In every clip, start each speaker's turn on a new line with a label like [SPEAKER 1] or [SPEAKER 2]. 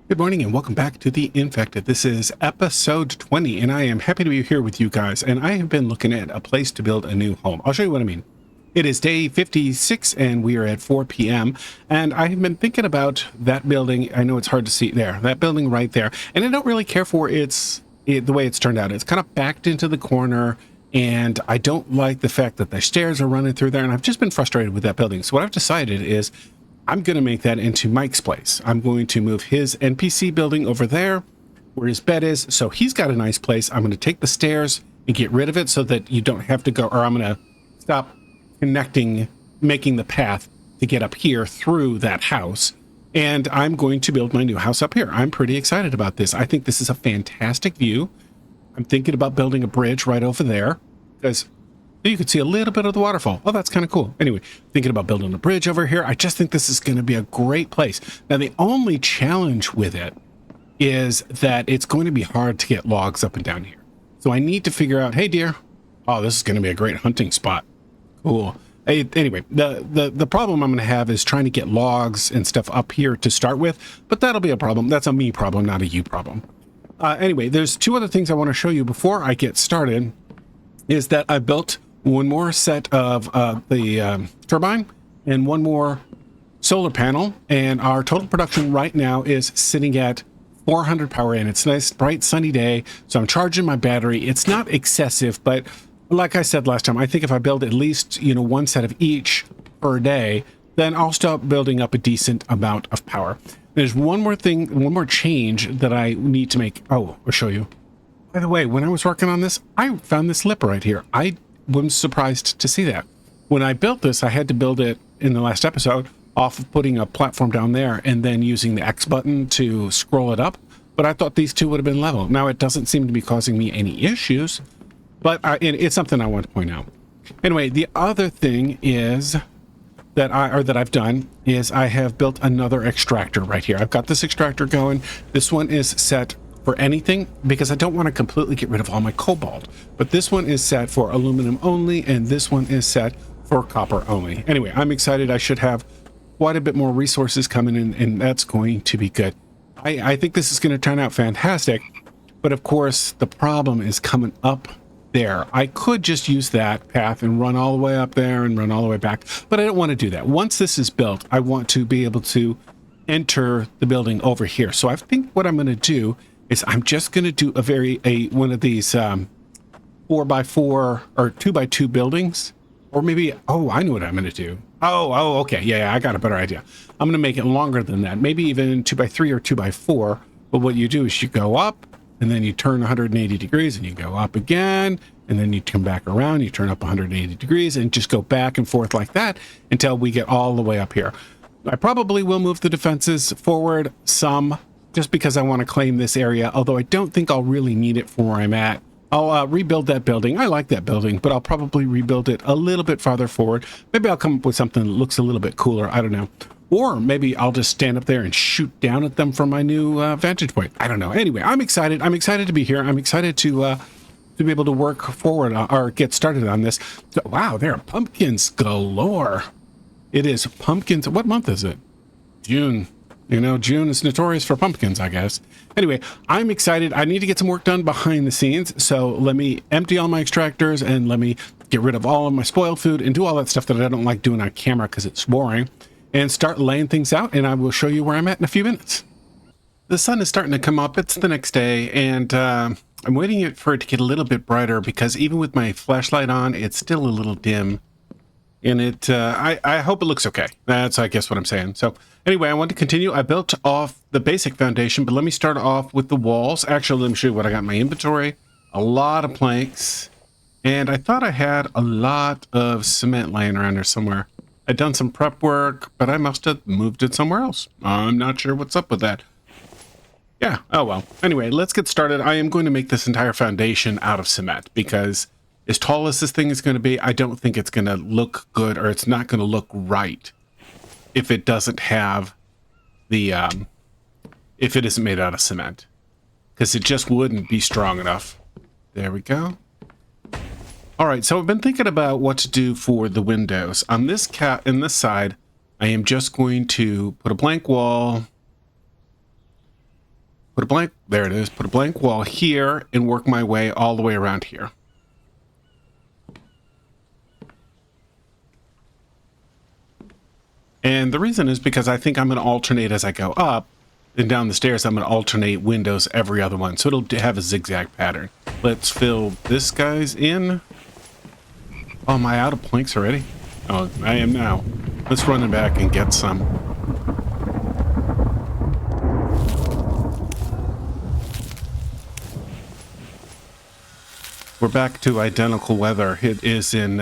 [SPEAKER 1] Good morning and welcome back to The Infected. This is episode 20 and I am happy to be here with you guys, and I have been looking at a place to build a new home. I'll show you what I mean. It is day 56 and we are at 4 p.m. and I have been thinking about that building. I know it's hard to see there, that building right there, and I don't really care for the way it's turned out. It's kind of backed into the corner and I don't like the fact that the stairs are running through there, and I've just been frustrated with that building. So what I've decided is I'm going to make that into Mike's place. I'm going to move his NPC building over there where his bed is. So he's got a nice place. I'm going to take the stairs and get rid of it so that you don't have to go, or I'm going to stop making the path to get up here through that house. And I'm going to build my new house up here. I'm pretty excited about this. I think this is a fantastic view. I'm thinking about building a bridge right over there because you could see a little bit of the waterfall. Oh, that's kind of cool. Anyway, thinking about building a bridge over here. I just think this is going to be a great place. Now, the only challenge with it is that it's going to be hard to get logs up and down here. So I need to figure out, hey, dear. Oh, this is going to be a great hunting spot. Cool. Anyway, the problem I'm going to have is trying to get logs and stuff up here to start with, but that'll be a problem. That's a me problem, not a you problem. Anyway, there's two other things I want to show you before I get started, is that I built one more set of the turbine and one more solar panel, and our total production right now is sitting at 400 power in. It's a nice bright sunny day, so I'm charging my battery. It's not excessive, but like I said last time, I think if I build at least one set of each per day, then I'll start building up a decent amount of power. There's one more thing, one more change that I need to make. Oh, I'll show you. By the way, when I was working on this, I found this lip right here. I was surprised to see that. When I built this, I had to build it in the last episode off of putting a platform down there and then using the X button to scroll it up. But I thought these two would have been level. Now it doesn't seem to be causing me any issues, but it's something I want to point out. Anyway, the other thing is that I've done is I have built another extractor right here. I've got this extractor going. This one is set for anything because I don't want to completely get rid of all my cobalt, but this one is set for aluminum only and this one is set for copper only. Anyway, I'm excited. I should have quite a bit more resources coming in, and that's going to be good. I think this is going to turn out fantastic, but of course the problem is coming up there. I could just use that path and run all the way up there and run all the way back, but I don't want to do that. Once this is built, I want to be able to enter the building over here. So I think what I'm going to do is I'm just going to do one of these 4x4 or 2x2 buildings, or maybe, oh, I know what I'm going to do. Oh, okay. Yeah, I got a better idea. I'm going to make it longer than that, maybe even 2x3 or 2x4. But what you do is you go up and then you turn 180 degrees and you go up again, and then you come back around, you turn up 180 degrees and just go back and forth like that until we get all the way up here. I probably will move the defenses forward some, just because I want to claim this area, although I don't think I'll really need it for where I'm at. I'll rebuild that building. I like that building, but I'll probably rebuild it a little bit farther forward. Maybe I'll come up with something that looks a little bit cooler. I don't know. Or maybe I'll just stand up there and shoot down at them from my new vantage point. I don't know. Anyway, I'm excited. I'm excited to be here. I'm excited to be able to work forward or get started on this. So, wow, there are pumpkins galore. It is pumpkins. What month is it? June. June is notorious for pumpkins, I guess. Anyway, I'm excited. I need to get some work done behind the scenes. So let me empty all my extractors and let me get rid of all of my spoiled food and do all that stuff that I don't like doing on camera because it's boring, and start laying things out. And I will show you where I'm at in a few minutes. The sun is starting to come up. It's the next day, and I'm waiting for it to get a little bit brighter because even with my flashlight on, it's still a little dim. And I hope it looks okay. That's, I guess, what I'm saying. So anyway, I want to continue. I built off the basic foundation, but let me start off with the walls. Actually, let me show you what I got in my inventory. A lot of planks. And I thought I had a lot of cement laying around there somewhere. I'd done some prep work, but I must have moved it somewhere else. I'm not sure what's up with that. Yeah, oh well. Anyway, let's get started. I am going to make this entire foundation out of cement because as tall as this thing is going to be, I don't think it's going to look good, or it's not going to look right if it doesn't have the, if it isn't made out of cement, because it just wouldn't be strong enough. There we go. All right, so I've been thinking about what to do for the windows. On this in this side, I am just going to put a blank wall put a blank, there it is, put a blank wall here and work my way all the way around here. And the reason is because I think I'm going to alternate as I go up and down the stairs. I'm going to alternate windows every other one. So it'll have a zigzag pattern. Let's fill this guy's in. Oh, am I out of planks already? Oh, I am now. Let's run it back and get some. We're back to identical weather. It is in...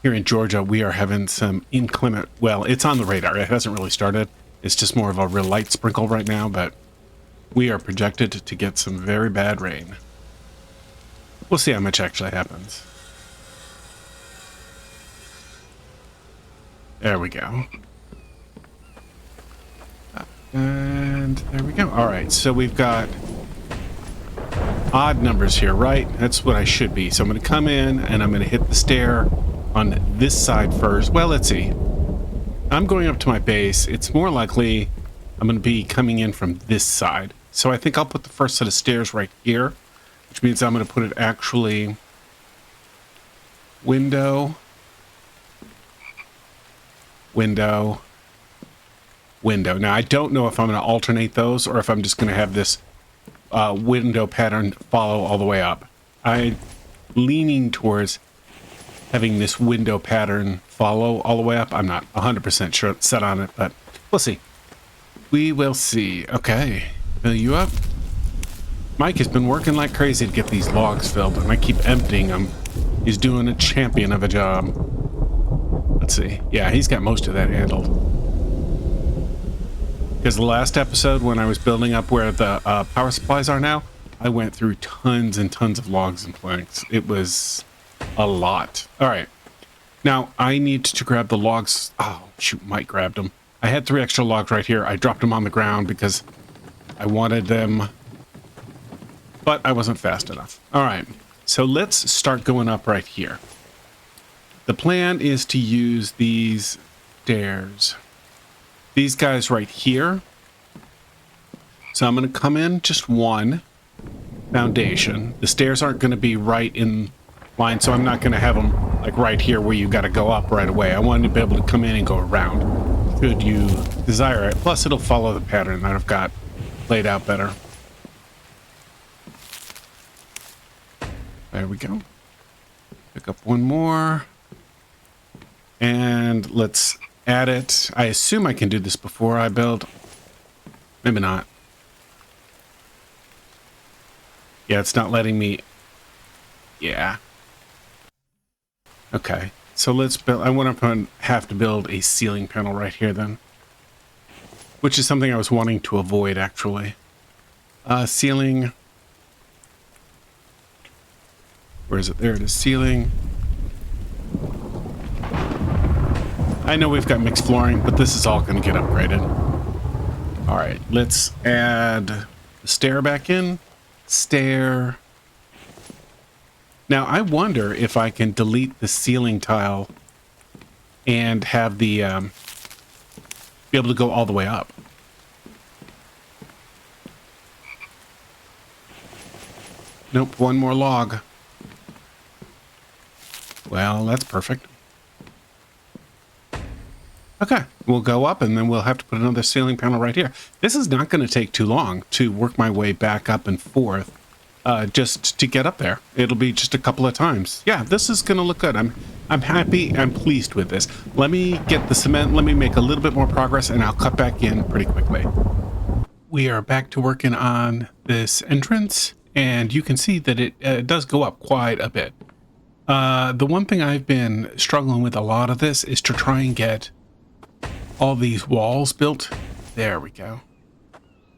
[SPEAKER 1] here in Georgia, we are having some inclement, well, it's on the radar. It hasn't really started. It's just more of a real light sprinkle right now, but we are projected to get some very bad rain. We'll see how much actually happens. There we go. And there we go. All right, so we've got odd numbers here, right? That's what I should be. So I'm going to come in and I'm going to hit the stair on this side first. Well, let's see. I'm going up to my base. It's more likely I'm going to be coming in from this side. So I think I'll put the first set of stairs right here, which means I'm going to put it actually window, window, window. Now, I don't know if I'm going to alternate those or if I'm just going to have this window pattern follow all the way up. I'm leaning towards having this window pattern follow all the way up. I'm not 100% sure set on it, but we'll see. We will see. Okay, fill you up. Mike has been working like crazy to get these logs filled, and I keep emptying them. He's doing a champion of a job. Let's see. Yeah, he's got most of that handled. Because the last episode, when I was building up where the power supplies are now, I went through tons and tons of logs and planks. It was a lot. All right. Now, I need to grab the logs. Oh, shoot, Mike grabbed them. I had 3 extra logs right here. I dropped them on the ground because I wanted them, but I wasn't fast enough. All right. So let's start going up right here. The plan is to use these stairs. These guys right here. So I'm going to come in just one foundation. The stairs aren't going to be right in line, so I'm not going to have them like right here where you got to go up right away. I want to be able to come in and go around should you desire it. Plus it'll follow the pattern that I've got laid out better. There we go. Pick up one more and let's add it. I assume I can do this before I build. Maybe not. Yeah, it's not letting me. Yeah. Okay, so let's build. I want to have to build a ceiling panel right here then, which is something I was wanting to avoid actually. Ceiling. Where is it? There it is. Ceiling. I know we've got mixed flooring, but this is all going to get upgraded. All right, let's add the stair back in. Stair. Now, I wonder if I can delete the ceiling tile and have the, be able to go all the way up. Nope, one more log. Well, that's perfect. Okay, we'll go up and then we'll have to put another ceiling panel right here. This is not going to take too long to work my way back up and forth. Just to get up there. It'll be just a couple of times. Yeah, this is gonna look good. I'm happy. I'm pleased with this. Let me get the cement. Let me make a little bit more progress and I'll cut back in pretty quickly. We are back to working on this entrance and you can see that it does go up quite a bit. The one thing I've been struggling with a lot of this is to try and get all these walls built. There we go.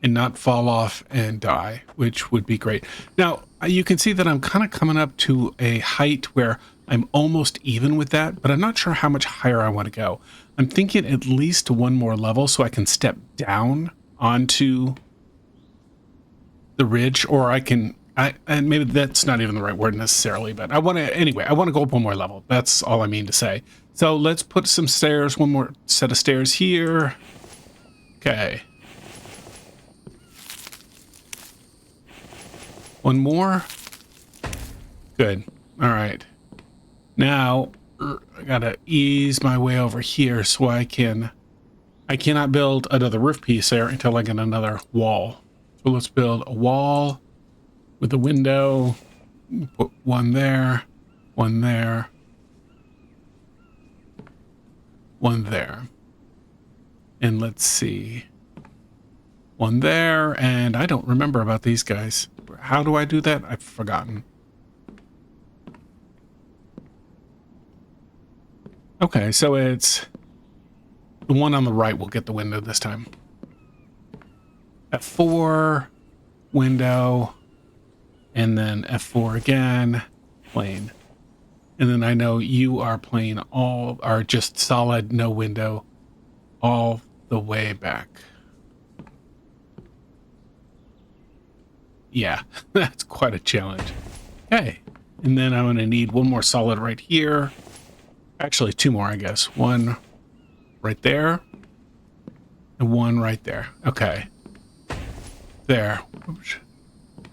[SPEAKER 1] And not fall off and die, which would be great. Now, you can see that I'm kind of coming up to a height where I'm almost even with that, but I'm not sure how much higher I want to go. I'm thinking at least one more level so I can step down onto the ridge, or I can, and maybe that's not even the right word necessarily, but I want to, anyway, I want to go up one more level. That's all I mean to say. So let's put some stairs, one more set of stairs here. Okay. One more. Good. All right. Now I gotta ease my way over here so I cannot build another roof piece there until I get another wall. So let's build a wall with a window. Put one there, one there, one there. And let's see. One there, and I don't remember about these guys. How do I do that? I've forgotten. Okay, so it's the one on the right will get the window this time. F4, window, and then F4 again, plane. And then I know you are plain all, are just solid, no window, all the way back. Yeah, that's quite a challenge. Okay, and then I'm gonna need one more solid right here. Actually, two more, I guess. One right there, and one right there. Okay. There.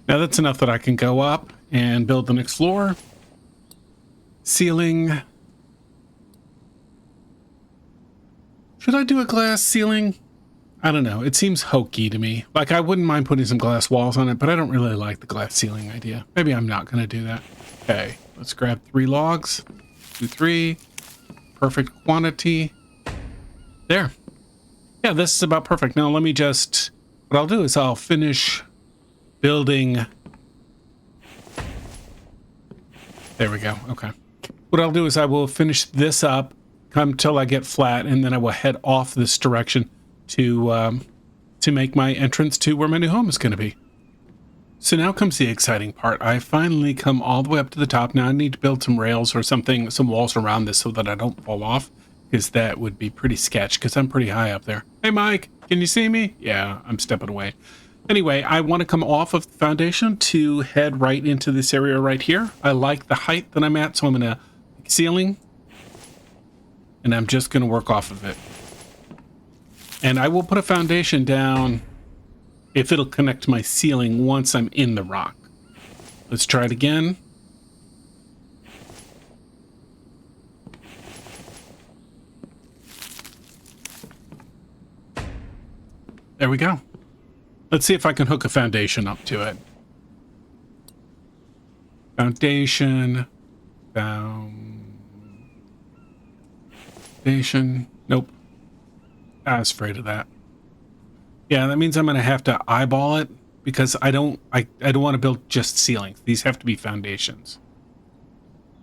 [SPEAKER 1] Now that's enough that I can go up and build the next floor. Ceiling. Should I do a glass ceiling? I don't know. It seems hokey to me. Like, I wouldn't mind putting some glass walls on it, but I don't really like the glass ceiling idea. Maybe I'm not going to do that. Okay, let's grab 3 logs. 2, 3. Perfect quantity. There. Yeah, this is about perfect. Now let me just, what I'll do is I'll finish building. There we go. Okay. What I'll do is I will finish this up, come till I get flat, and then I will head off this direction to make my entrance to where my new home is going to be. So now comes the exciting part. I finally come all the way up to the top. Now I need to build some rails or something, some walls around this so that I don't fall off, because that would be pretty sketch because I'm pretty high up there. Hey, Mike, can you see me? Yeah, I'm stepping away. Anyway, I want to come off of the foundation to head right into this area right here. I like the height that I'm at, so I'm going to ceiling, and I'm just going to work off of it. And I will put a foundation down if it'll connect to my ceiling once I'm in the rock. Let's try it again. There we go. Let's see if I can hook a foundation up to it. Foundation. Foundation. Nope. I was afraid of that. Yeah, that means I'm going to have to eyeball it because I don't want to build just ceilings. These have to be foundations.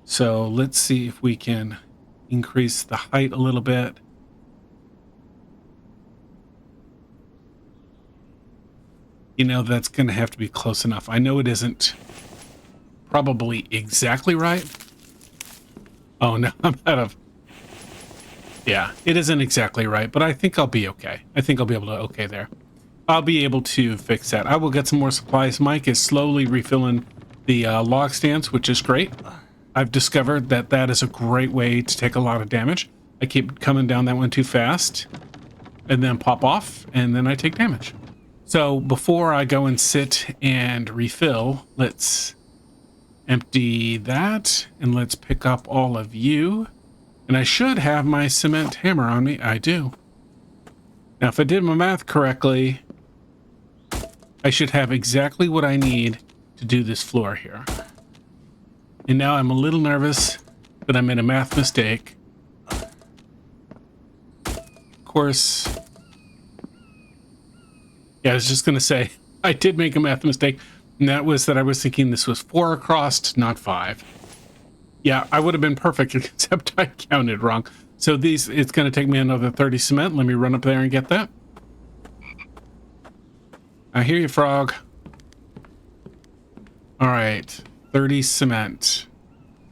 [SPEAKER 1] So let's see if we can increase the height a little bit. You know, that's going to have to be close enough. I know it isn't probably exactly right. Oh, no, I'm out of... Yeah, it isn't exactly right, but I think I'll be okay. I think I'll be able to okay there. I'll be able to fix that. I will get some more supplies. Mike is slowly refilling the log stands, which is great. I've discovered that that is a great way to take a lot of damage. I keep coming down that one too fast and then pop off, and then I take damage. So before I go and sit and refill, let's empty that, and let's pick up all of you. And I should have my cement hammer on me. I do. Now, if I did my math correctly, I should have exactly what I need to do this floor here. And now I'm a little nervous that I made a math mistake. Of course, yeah, I was just going to say, I did make a math mistake. And that was that I was thinking this was 4 across, not 5. Yeah, I would have been perfect, except I counted wrong. So these, it's going to take me another 30 cement. Let me run up there and get that. I hear you, frog. All right, 30 cement.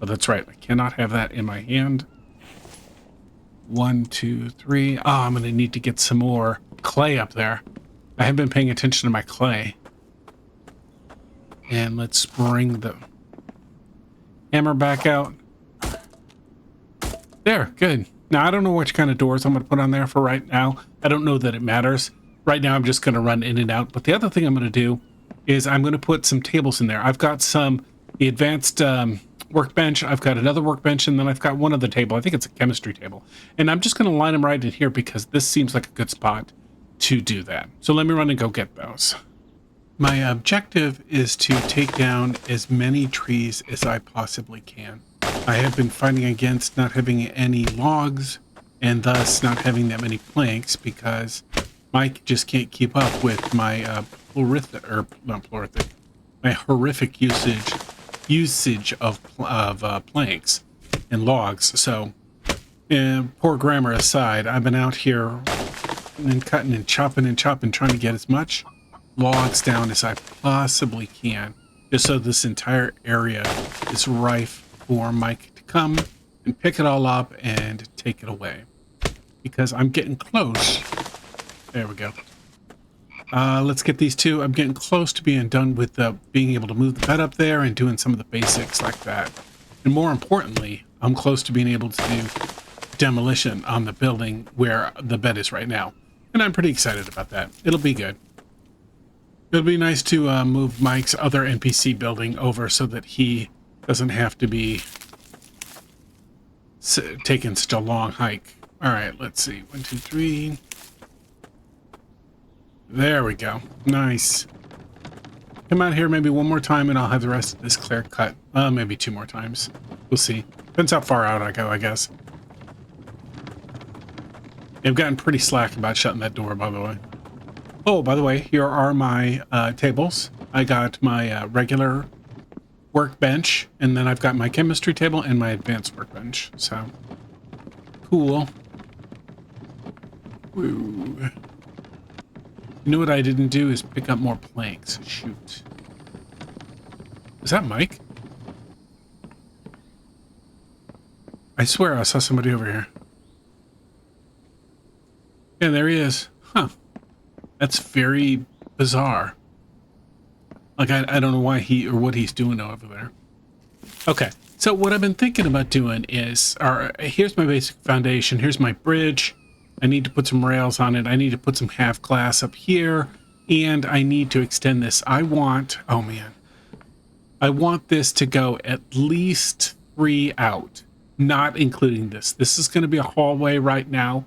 [SPEAKER 1] Oh, that's right. I cannot have that in my hand. 1, 2, 3. Oh, I'm going to need to get some more clay up there. I have been paying attention to my clay. And let's bring the hammer back out. There, good. Now, I don't know which kind of doors I'm going to put on there for right now. I don't know that it matters. Right now, I'm just going to run in and out. But the other thing I'm going to do is I'm going to put some tables in there. I've got the advanced workbench. I've got another workbench, and then I've got one other table. I think it's a chemistry table. And I'm just going to line them right in here because this seems like a good spot to do that. So let me run and go get those. My objective is to take down as many trees as I possibly can. I have been fighting against not having any logs and thus not having that many planks because Mike just can't keep up with my my horrific usage of planks and logs. So, poor grammar aside, I've been out here and cutting and chopping, trying to get as much logs down as I possibly can, just so this entire area is rife for Mike to come and pick it all up and take it away. Because I'm getting close. There we go. Let's get these two. I'm getting close to being done with being able to move the bed up there and doing some of the basics like that. And more importantly, I'm close to being able to do demolition on the building where the bed is right now. And I'm pretty excited about that. It'll be good. It'll be nice to move Mike's other NPC building over so that he doesn't have to be taking such a long hike. All right, let's see. 1, 2, 3. There we go. Nice. Come out here maybe one more time and I'll have the rest of this clear cut. Maybe 2 more times. We'll see. Depends how far out I go, I guess. I've gotten pretty slack about shutting that door, by the way. Oh, by the way, here are my tables. I got my regular workbench, and then I've got my chemistry table and my advanced workbench. So, cool. Woo. You know what I didn't do is pick up more planks. Shoot. Is that Mike? I swear I saw somebody over here. Yeah, there he is. Huh. That's very bizarre. Like, I don't know why what he's doing over there. Okay, so what I've been thinking about doing is, here's my basic foundation. Here's my bridge. I need to put some rails on it. I need to put some half glass up here. And I need to extend this. I want this to go at least 3 out, not including this. This is going to be a hallway right now.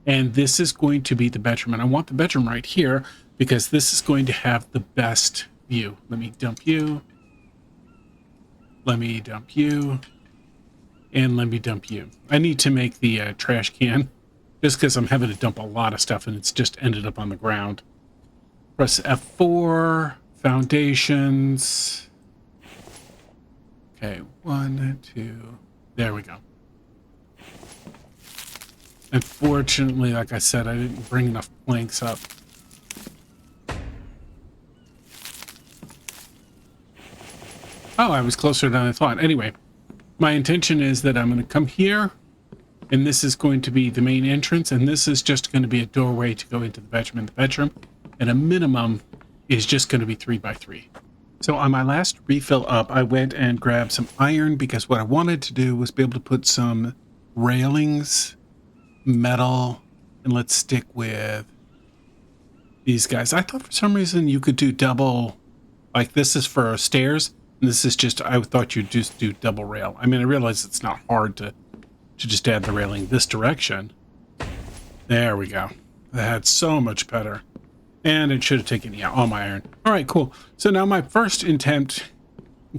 [SPEAKER 1] And this is going to be the bedroom. And I want the bedroom right here because this is going to have the best view. Let me dump you. Let me dump you. And let me dump you. I need to make the trash can just because I'm having to dump a lot of stuff and it's just ended up on the ground. Press F4, foundations. Okay, 1, 2, there we go. Unfortunately, like I said, I didn't bring enough planks up. Oh, I was closer than I thought. Anyway, my intention is that I'm going to come here, and this is going to be the main entrance, and this is just going to be a doorway to go into the bedroom. And the bedroom, at a minimum, is just going to be 3 by 3. So on my last refill up, I went and grabbed some iron because what I wanted to do was be able to put some railings, metal, and let's stick with these guys. I thought for some reason you could do double, like this is for stairs, and this is just, I thought you'd just do double rail. I mean, I realize it's not hard to just add the railing this direction. There we go. That's so much better. And it should have taken, yeah, all my iron. All right, cool. So now my first attempt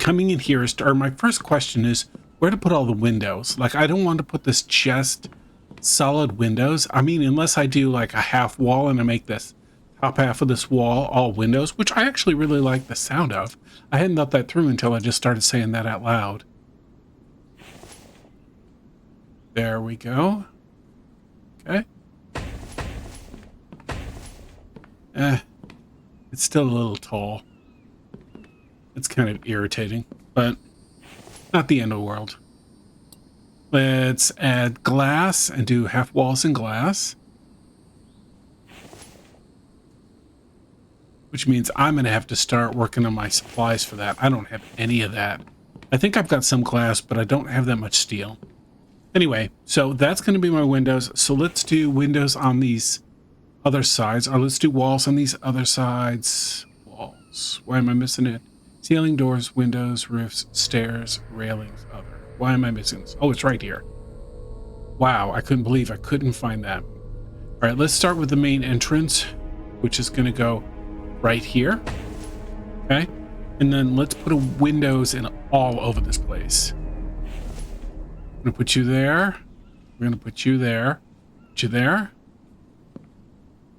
[SPEAKER 1] coming in here is, or my first question is where to put all the windows. Like, I don't want to put this just solid windows. I mean, unless I do like a half wall and I make this top half of this wall all windows, which I actually really like the sound of. I hadn't thought that through until I just started saying that out loud. There we go. Okay. It's still a little tall. It's kind of irritating, but not the end of the world. Let's add glass and do half walls in glass. Which means I'm going to have to start working on my supplies for that. I don't have any of that. I think I've got some glass, but I don't have that much steel. Anyway, so that's going to be my windows. So let's do windows on these other sides, or let's do walls on these other sides. Wall. walls. Why am I missing it? Ceiling, doors, windows, roofs, stairs, railings, other. Why am I missing this? Oh, it's right here. Wow, I couldn't believe I couldn't find that. All right, let's start with the main entrance, which is going to go right here. Okay. And then let's put windows in all over this place. I'm going to put you there. We're going to put you there. Put you there.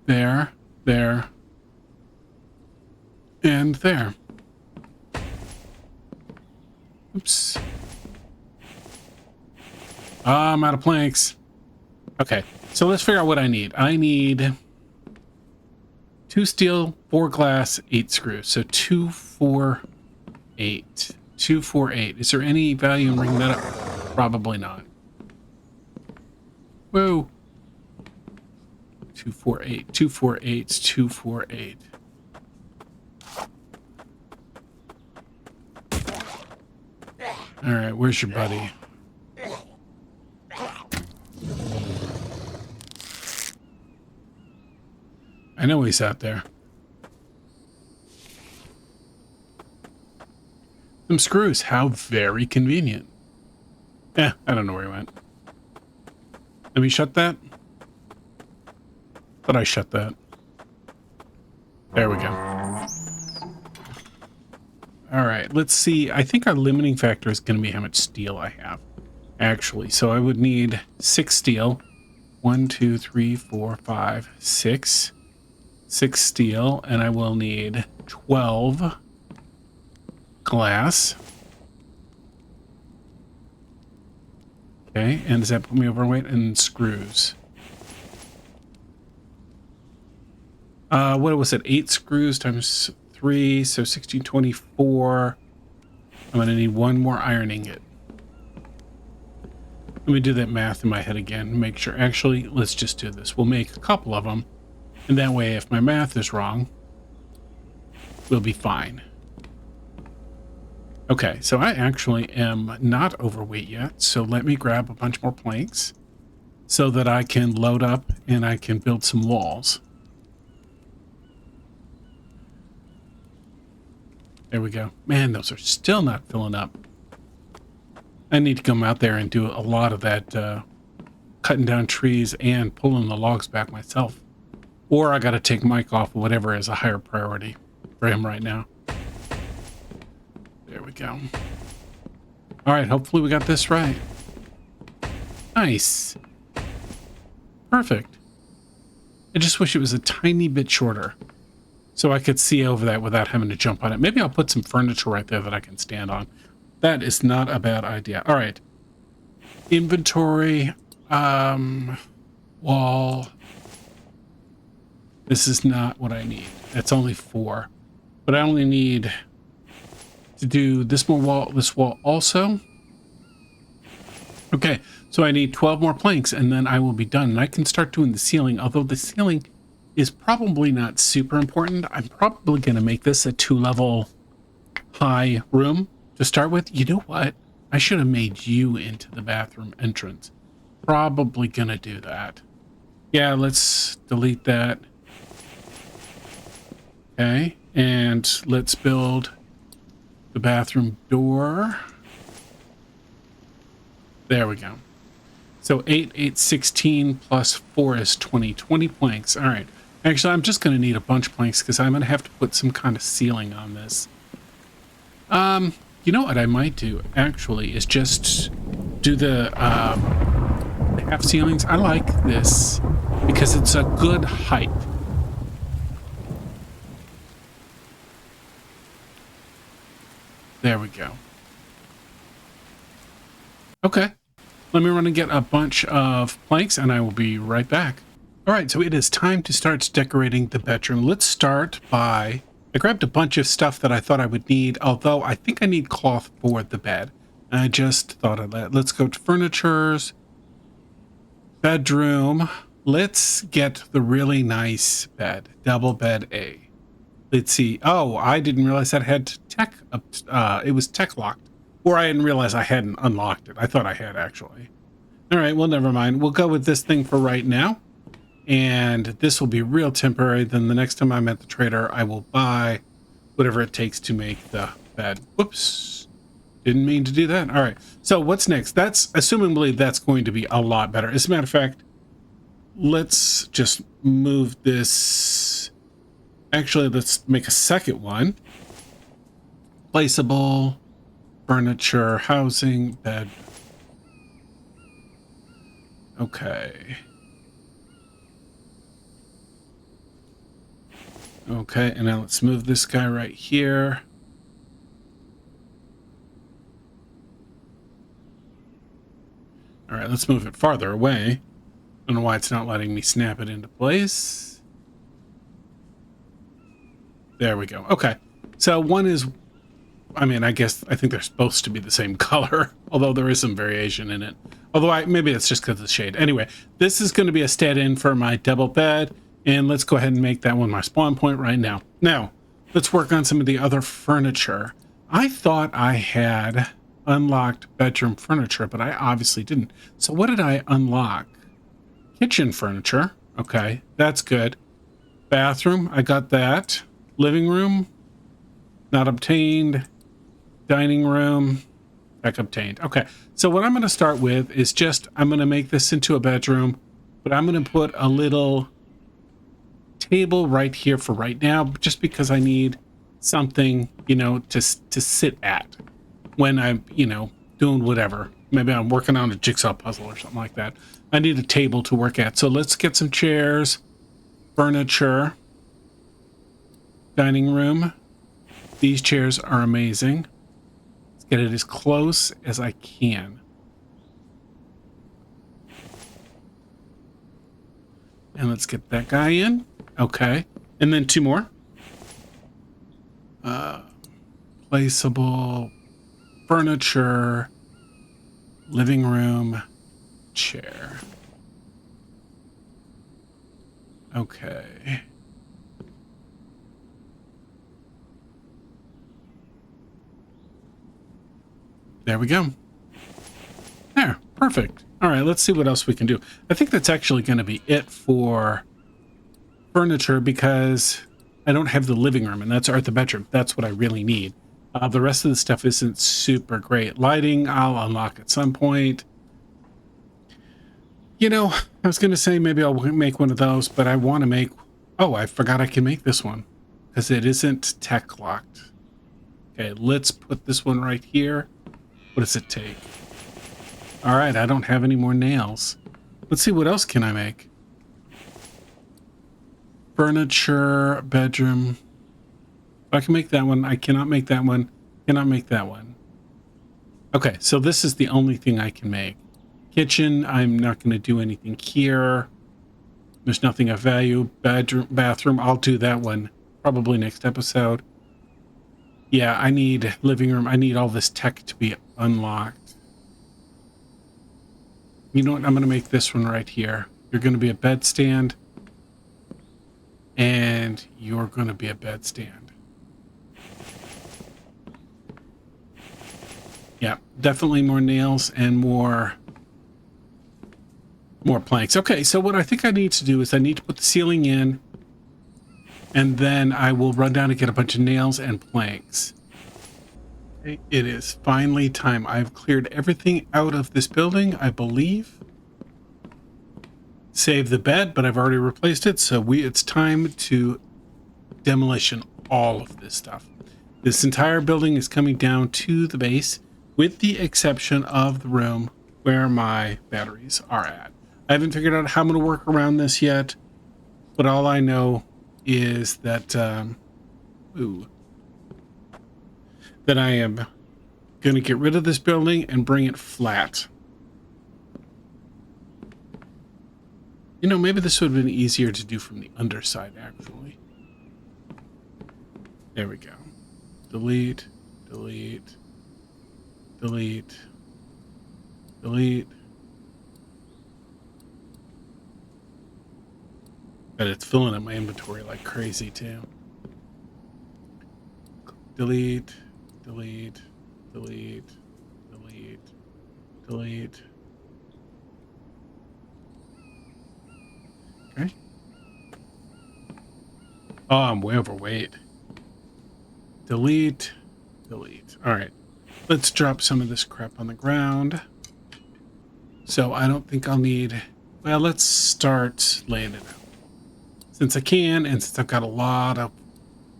[SPEAKER 1] There. There. And there. Oops. I'm out of planks. Okay, so let's figure out what I need. I need 2 steel, 4 glass, 8 screws. So 2, 4, 8. 2, 4, 8. Is there any value in bringing that up? Probably not. Whoa. 2, 4, 8. 2, 4, 8. 2, 4, 8. All right, where's your buddy? I know he's out there. Some screws. How very convenient. I don't know where he went. Let me shut that. Thought I shut that. There we go. All right, let's see. I think our limiting factor is going to be how much steel I have, actually. So I would need 6 steel. 1, 2, 3, 4, 5, 6. 6 steel, and I will need 12 glass. Okay, and does that put me overweight? And screws. What was it? 8 screws times 3, so 16, 24. I'm going to need 1 more iron ingot. Let me do that math in my head again. Make sure. Actually, let's just do this. We'll make a couple of them. And that way, if my math is wrong, we'll be fine. Okay, so I actually am not overweight yet. So let me grab a bunch more planks so that I can load up and I can build some walls. There we go. Man, those are still not filling up. I need to come out there and do a lot of that cutting down trees and pulling the logs back myself. Or I got to take Mike off, whatever is a higher priority for him right now. There we go. All right, hopefully we got this right. Nice. Perfect. I just wish it was a tiny bit shorter so I could see over that without having to jump on it. Maybe I'll put some furniture right there that I can stand on. That is not a bad idea. All right. Inventory, wall. This is not what I need. That's only 4. But I only need to do this wall also. Okay, so I need 12 more planks and then I will be done. And I can start doing the ceiling, although the ceiling is probably not super important. I'm probably going to make this a 2-level high room to start with. You know what? I should have made you into the bathroom entrance. Probably going to do that. Yeah, let's delete that. Okay, and let's build the bathroom door. There we go. So 8, 8, 16 plus 4 is 20. 20 planks. All right. Actually, I'm just going to need a bunch of planks because I'm going to have to put some kind of ceiling on this. You know what I might do, actually, is just do the half ceilings. I like this because it's a good height. There we go. Okay. Let me run and get a bunch of planks and I will be right back. All right, so it is time to start decorating the bedroom. Let's start by, I grabbed a bunch of stuff that I thought I would need, although I think I need cloth for the bed. I just thought of that. Let's go to furnitures, bedroom. Let's get the really nice bed, double bed A. Let's see. Oh, I didn't realize that had tech. It was tech locked, or I didn't realize I hadn't unlocked it. I thought I had actually. All right. Well, never mind. We'll go with this thing for right now, and this will be real temporary. Then the next time I'm at the trader, I will buy whatever it takes to make the bed. Whoops. Didn't mean to do that. All right. So what's next? That's assumably that's going to be a lot better. As a matter of fact, let's just move this. Actually, let's make a second one. Placeable, furniture, housing, bed. Okay. Okay, and now let's move this guy right here. All right, let's move it farther away. I don't know why it's not letting me snap it into place. There we go. Okay. So one is, I mean, I think they're supposed to be the same color, although there is some variation in it. Although maybe it's just because of the shade. Anyway, this is going to be a stand-in for my double bed, and let's go ahead and make that one my spawn point right now. Now, let's work on some of the other furniture. I thought I had unlocked bedroom furniture, but I obviously didn't. So what did I unlock? Kitchen furniture. Okay, that's good. Bathroom, I got that. Living room, not obtained. Dining room, back obtained. Okay, so what I'm going to start with is just, I'm going to make this into a bedroom, but I'm going to put a little table right here for right now, just because I need something, you know, to sit at when I'm, you know, doing whatever. Maybe I'm working on a jigsaw puzzle or something like that. I need a table to work at. So let's get some chairs, furniture, dining room. These chairs are amazing. Let's get it as close as I can. And let's get that guy in. Okay. And then two more. Placeable furniture, living room, chair. Okay. There we go. There, perfect. All right, let's see what else we can do. I think that's actually going to be it for furniture because I don't have the living room, and that's or the bedroom. That's what I really need. The rest of the stuff isn't super great. Lighting, I'll unlock at some point. You know, I was going to say maybe I'll make one of those, but I want to make... Oh, I forgot I can make this one because it isn't tech locked. Okay, let's put this one right here. What does it take? All right, I don't have any more nails. Let's see, what else can I make? Furniture, bedroom. I can make that one. I cannot make that one. Cannot make that one. Okay, so this is the only thing I can make. Kitchen, I'm not going to do anything here. There's nothing of value. Bedroom, bathroom, I'll do that one probably next episode. Yeah, I need living room. I need all this tech to be unlocked. You know what? I'm going to make this one right here. You're going to be a bed stand. And you're going to be a bed stand. Yeah, definitely more nails and more planks. Okay, so what I think I need to do is I need to put the ceiling in, and then I will run down and get a bunch of nails and planks. Okay, it is finally time. I've cleared everything out of this building, I believe. Save the bed, but I've already replaced it, so it's time to demolition all of this stuff. This entire building is coming down to the base, with the exception of the room where my batteries are at. I haven't figured out how I'm going to work around this yet, but all I know is that that I am going to get rid of this building and bring it flat. You know, maybe this would have been easier to do from the underside, actually. There we go. Delete, delete, delete, delete. But it's filling up my inventory like crazy, too. Delete, delete, delete, delete, delete. Okay. Oh, I'm way overweight. delete, delete. All right, let's drop some of this crap on the ground. So I don't think I'll need, well, let's start laying it out. Since I can, and since I've got a lot of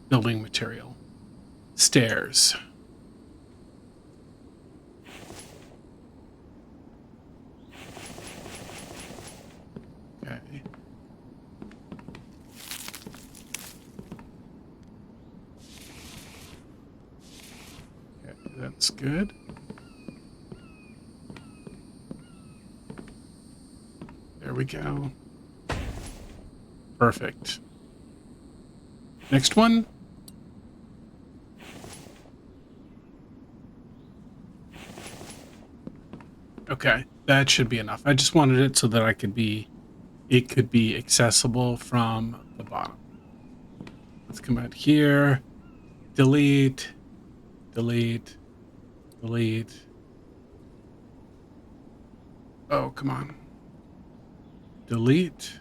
[SPEAKER 1] building material. Stairs. Okay. Okay, that's good. There we go. Perfect. Next one. Okay, that should be enough. I just wanted it so that it could be accessible from the bottom. Let's come out here, delete, delete, delete. Oh, come on. Delete.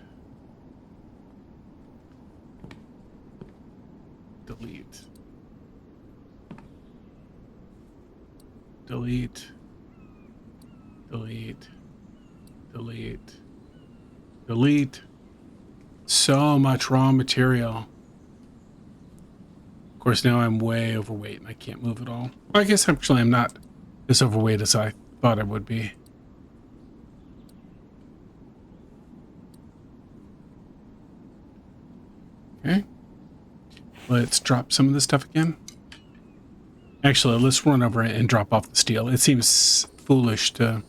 [SPEAKER 1] Delete. Delete. Delete. Delete. Delete. So much raw material. Of course, now I'm way overweight and I can't move at all. I guess actually I'm not as overweight as I thought I would be. Okay. Let's drop some of this stuff again. Actually, let's run over and drop off the steel. It seems foolish to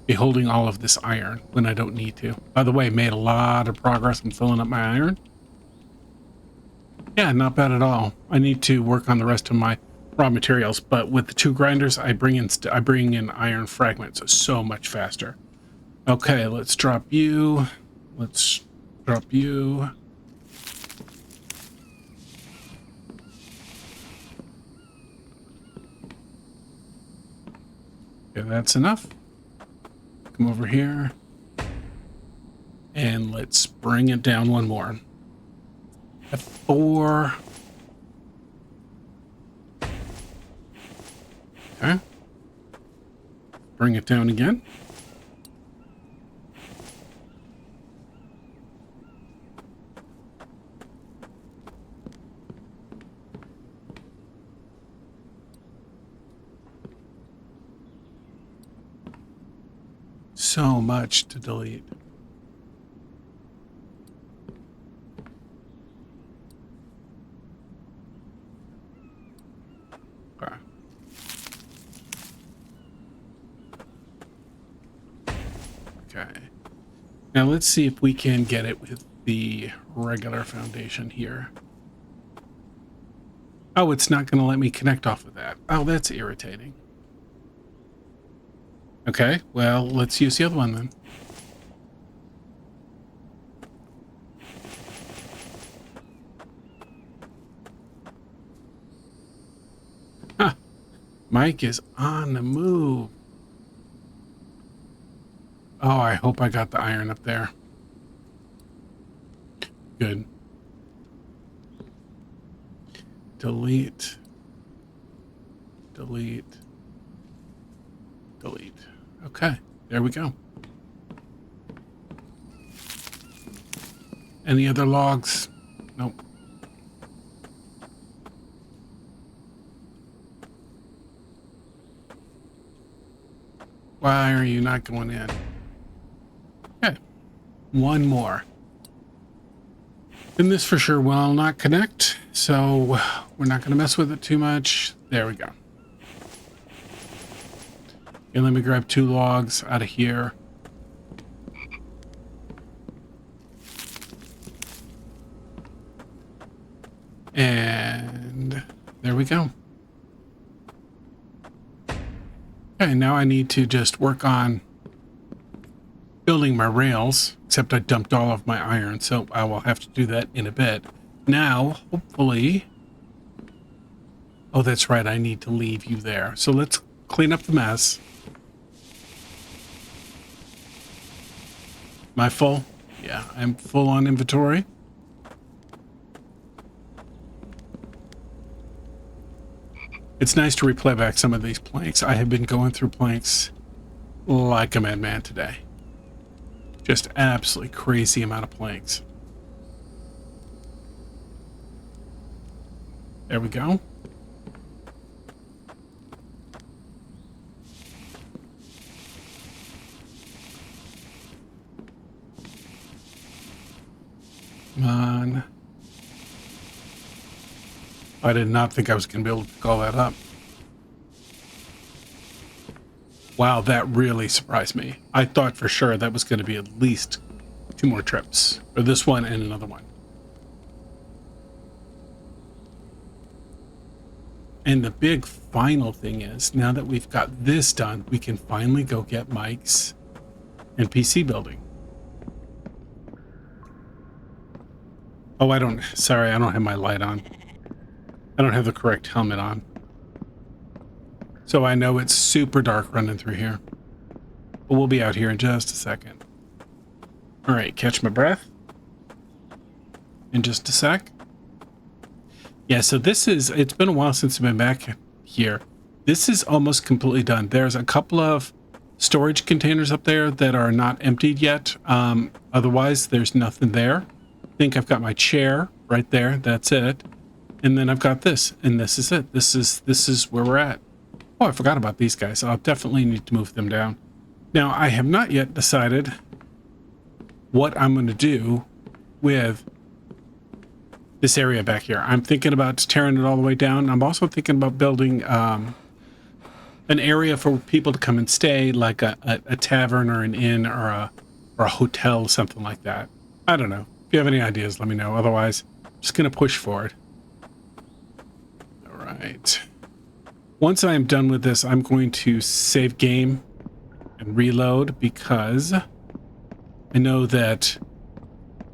[SPEAKER 1] be holding all of this iron when I don't need to. By the way, made a lot of progress in filling up my iron. Yeah, not bad at all. I need to work on the rest of my raw materials, but with the two grinders, I bring in iron fragments so much faster. Okay, let's drop you. Let's drop you. Okay, that's enough. Come over here. And let's bring it down one more. F4. Okay. Bring it down again. So much to delete. Okay. Okay. Now let's see if we can get it with the regular foundation here. Oh, it's not going to let me connect off of that. Oh, that's irritating. Okay, well, let's use the other one then. Huh. Mike is on the move. Oh, I hope I got the iron up there. Good. Delete. Delete. Delete. Okay, there we go. Any other logs? Nope. Why are you not going in? Okay, one more. And this for sure will not connect, so we're not going to mess with it too much. There we go. And let me grab 2 logs out of here. And there we go. Okay, now I need to just work on building my rails, except I dumped all of my iron, so I will have to do that in a bit. Now, hopefully... Oh, that's right, I need to leave you there. So let's clean up the mess. Am I full? Yeah, I'm full on inventory. It's nice to replay back some of these planks. I have been going through planks like a madman today. Just absolutely crazy amount of planks. There we go. Come on. I did not think I was going to be able to pick all that up. Wow, that really surprised me. I thought for sure that was going to be at least 2 more trips. Or this one and another one. And the big final thing is, now that we've got this done, we can finally go get Mike's NPC building. Oh, sorry, I don't have my light on. I don't have the correct helmet on. So I know it's super dark running through here. But we'll be out here in just a second. All right, catch my breath. In just a sec. Yeah, so it's been a while since I've been back here. This is almost completely done. There's a couple of storage containers up there that are not emptied yet. Otherwise, there's nothing there. I think I've got my chair right there. That's it. And then I've got this, and this is it. This is where we're at. Oh, I forgot about these guys. I'll definitely need to move them down. Now, I have not yet decided what I'm going to do with this area back here. I'm thinking about tearing it all the way down. I'm also thinking about building an area for people to come and stay, like a tavern or an inn or a hotel, something like that. I don't know. If you have any ideas, let me know. Otherwise, I'm just going to push forward. All right. Once I am done with this, I'm going to save game and reload because I know that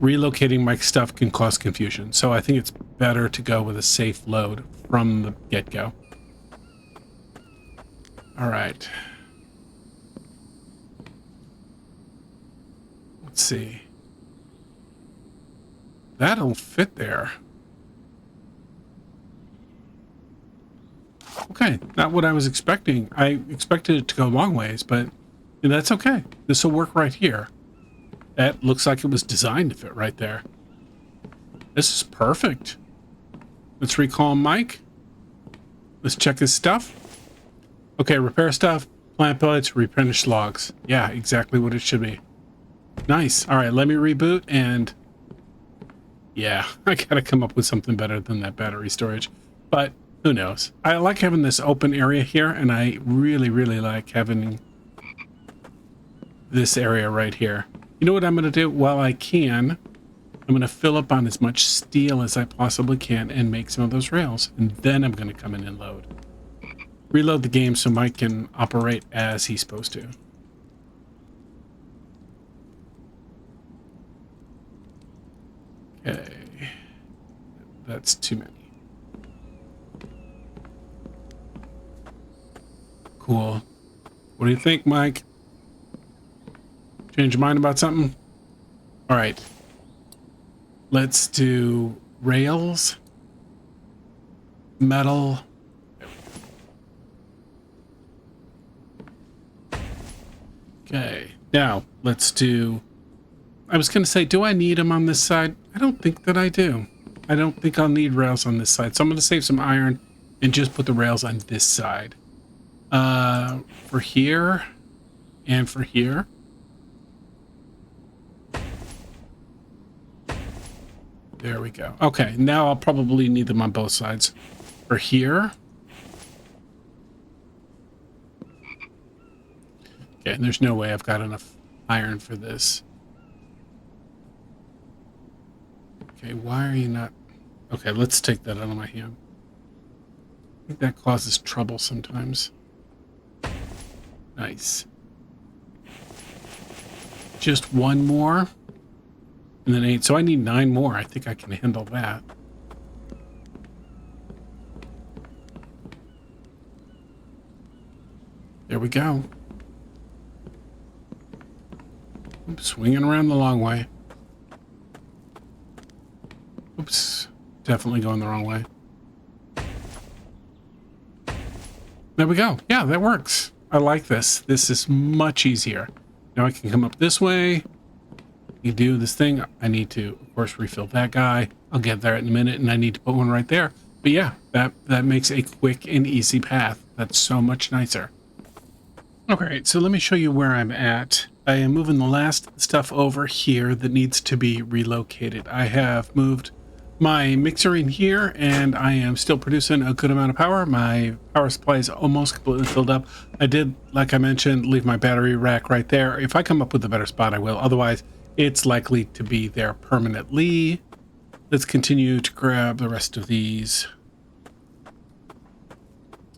[SPEAKER 1] relocating my stuff can cause confusion. So I think it's better to go with a safe load from the get-go. All right. Let's see. That'll fit there. Okay, not what I was expecting. I expected it to go a long ways, but that's okay. This will work right here. That looks like it was designed to fit right there. This is perfect. Let's recall Mike. Let's check his stuff. Okay, repair stuff, plant pellets, replenish logs. Yeah, exactly what it should be. Nice. All right, let me reboot and... yeah, I gotta come up with something better than that battery storage. But who knows? I like having this open area here, and I really, really like having this area right here. You know what I'm going to do? While I can, I'm going to fill up on as much steel as I possibly can and make some of those rails. And then I'm going to come in and load. Reload the game so Mike can operate as he's supposed to. Okay. That's too many. Cool. What do you think, Mike? Change your mind about something? All right. Let's do rails, metal. Okay. Now, let's do... I was going to say, do I need them on this side? I don't think that I do. I don't think I'll need rails on this side. So I'm going to save some iron and just put the rails on this side. For here and for here. There we go. Okay, now I'll probably need them on both sides. For here. Okay, and there's no way I've got enough iron for this. Okay, why are you not... okay, let's take that out of my hand. I think that causes trouble sometimes. Nice. Just one more. And then 8. So I need 9 more. I think I can handle that. There we go. Oops, swinging around the long way. Oops. Definitely going the wrong way. There we go. Yeah, that works. I like this. This is much easier. Now I can come up this way. You do this thing. I need to, of course, refill that guy. I'll get there in a minute, and I need to put one right there. But yeah, that makes a quick and easy path. That's so much nicer. Okay, so let me show you where I'm at. I am moving the last stuff over here that needs to be relocated. I have moved my mixer in here, and I am still producing a good amount of power. My power supply is almost completely filled up. I did, like I mentioned, leave my battery rack right there. If I come up with a better spot, I will. Otherwise, it's likely to be there permanently. Let's continue to grab the rest of these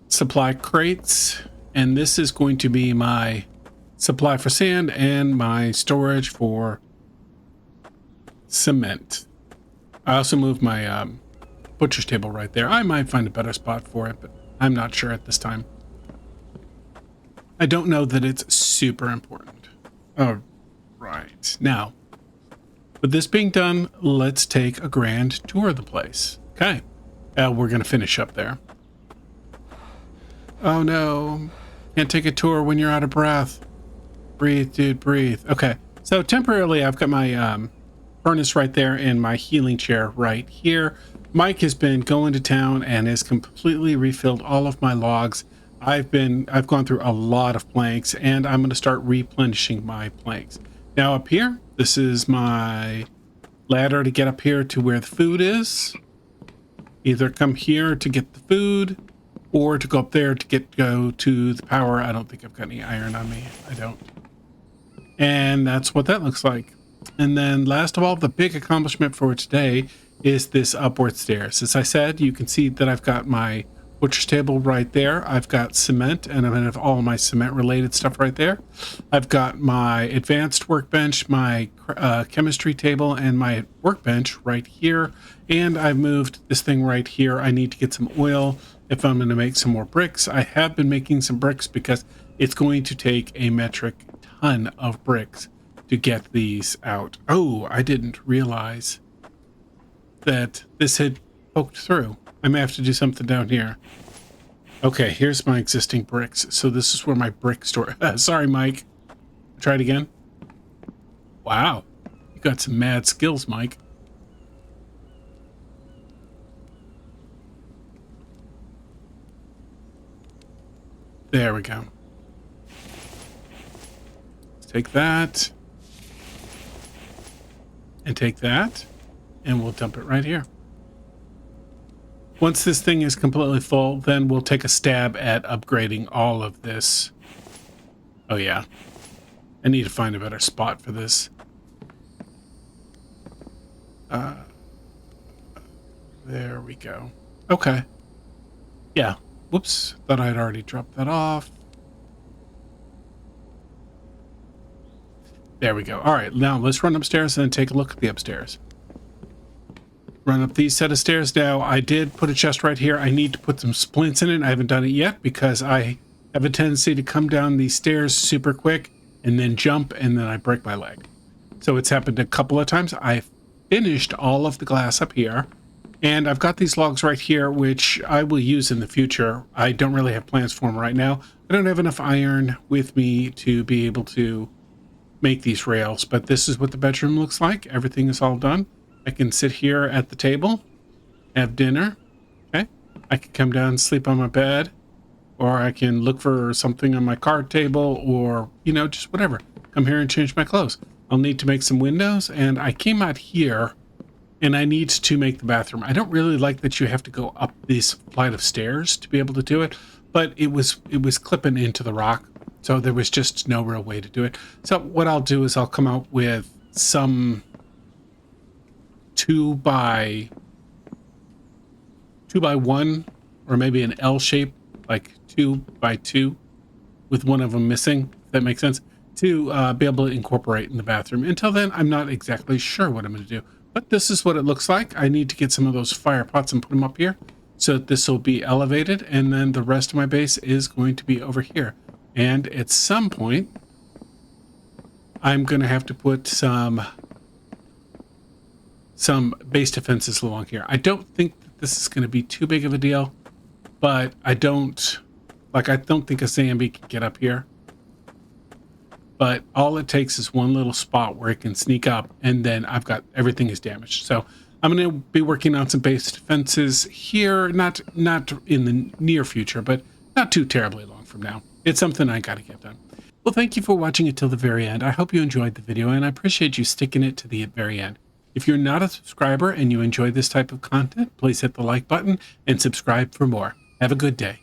[SPEAKER 1] supply crates. And this is going to be my supply for sand and my storage for cement. I also moved my butcher's table right there. I might find a better spot for it, but I'm not sure at this time. I don't know that it's super important. All right. Now, with this being done, let's take a grand tour of the place. Okay. We're going to finish up there. Oh, no. Can't take a tour when you're out of breath. Breathe, dude, breathe. Okay. So temporarily, I've got my furnace right there and my healing chair right here. Mike has been going to town and has completely refilled all of my logs. I've gone through a lot of planks, and I'm going to start replenishing my planks. Now up here, this is my ladder to get up here to where the food is. Either come here to get the food, or to go up there to go to the power. I don't think I've got any iron on me. I don't. And that's what that looks like. And then last of all, the big accomplishment for today is this upward stairs. As I said, you can see that I've got my butcher's table right there. I've got cement, and I'm going to have all my cement related stuff right there. I've got my advanced workbench, my chemistry table, and my workbench right here. And I've moved this thing right here. I need to get some oil if I'm going to make some more bricks. I have been making some bricks because it's going to take a metric ton of bricks to get these out. Oh, I didn't realize that this had poked through. I may have to do something down here. Okay, here's my existing bricks. So this is where my brick store... sorry, Mike. Try it again. Wow. You got some mad skills, Mike. There we go. Let's take that. And take that. And we'll dump it right here. Once this thing is completely full, then we'll take a stab at upgrading all of this. Oh yeah. I need to find a better spot for this. There we go. Okay. Yeah. Whoops. Thought I'd already dropped that off. There we go. All right. Now let's run upstairs and then take a look at the upstairs. Run up these set of stairs. Now, I did put a chest right here. I need to put some splints in it. I haven't done it yet because I have a tendency to come down these stairs super quick and then jump, and then I break my leg. So it's happened a couple of times. I finished all of the glass up here, and I've got these logs right here, which I will use in the future. I don't really have plans for them right now. I don't have enough iron with me to be able to make these rails, but this is what the bedroom looks like. Everything is all done. I can sit here at the table, have dinner, okay? I can come down and sleep on my bed, or I can look for something on my card table, or, you know, just whatever. Come here and change my clothes. I'll need to make some windows, and I came out here, and I need to make the bathroom. I don't really like that you have to go up this flight of stairs to be able to do it, but it was clipping into the rock, so there was just no real way to do it. So what I'll do is I'll come out with some 2 by 1, or maybe an L shape, like 2 by 2 with one of them missing, if that makes sense, to be able to incorporate in the bathroom. Until then, I'm not exactly sure what I'm going to do, but this is what it looks like. I need to get some of those fire pots and put them up here so that this will be elevated, and then the rest of my base is going to be over here. And at some point, I'm going to have to put some base defenses along here. I don't think that this is going to be too big of a deal, but I don't Like, I don't think a zombie can get up here. But all it takes is one little spot where it can sneak up, and then I've got everything is damaged. So I'm going to be working on some base defenses here, not in the near future, but not too terribly long from now. It's something I got to get done. Well, thank you for watching it till the very end. I hope you enjoyed the video, and I appreciate you sticking it to the very end. If you're not a subscriber and you enjoy this type of content, please hit the like button and subscribe for more. Have a good day.